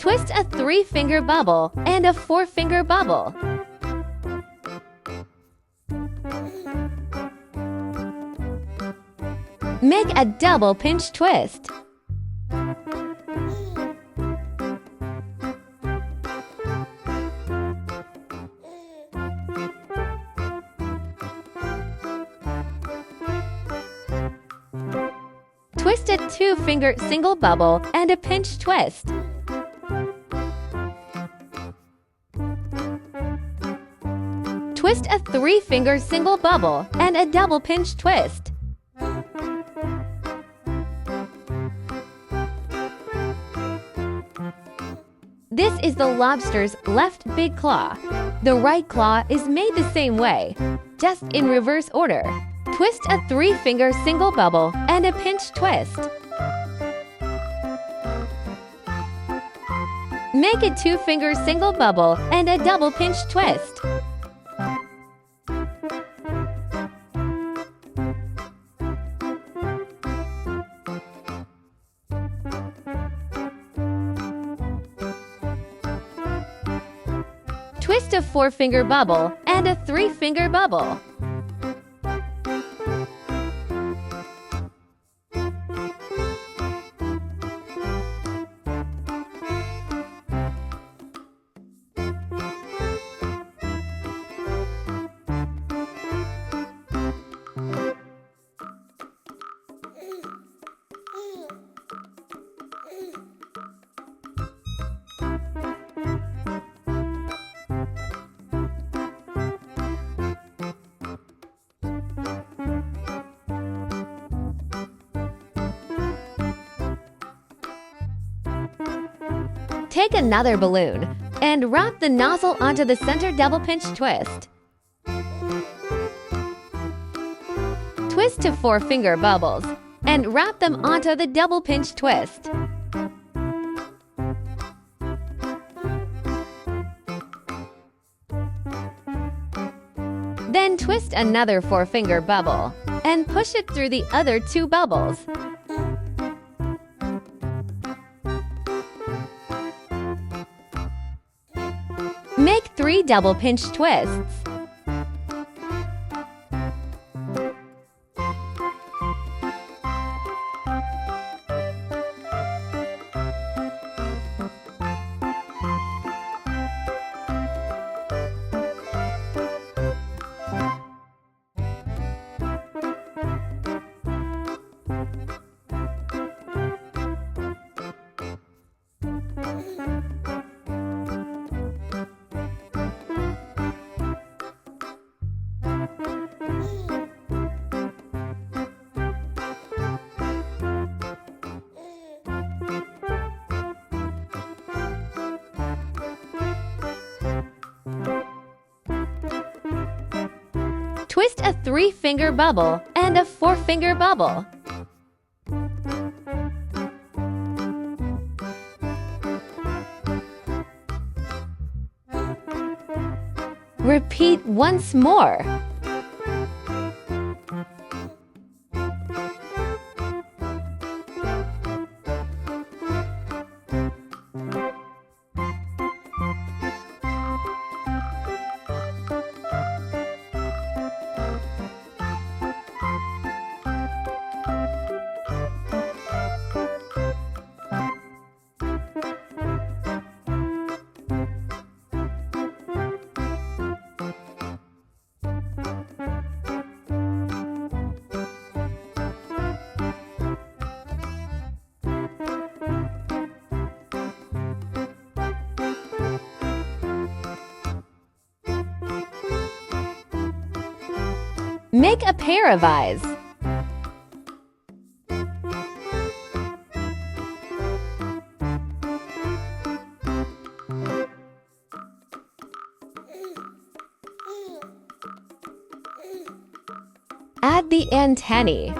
Twist a 3-finger bubble and a 4-finger bubble. Make a double pinch twist. Twist a 2-finger single bubble and a pinch twist. Twist a 3-finger single bubble and a double pinch twist. This is the lobster's left big claw. The right claw is made the same way, just in reverse order. Twist a 3-finger single bubble and a pinch twist. Make a 2-finger single bubble and a double pinch twist. Twist a 4-finger bubble and a 3-finger bubble. Take another balloon and wrap the nozzle onto the center double pinch twist. Twist to 4-finger bubbles and wrap them onto the double pinch twist. Then twist another 4-finger bubble and push it through the other 2 bubbles. Make 3 double pinch twists. Twist a 3-finger bubble and a 4-finger bubble. Repeat once more. Make a pair of eyes. Add the antennae.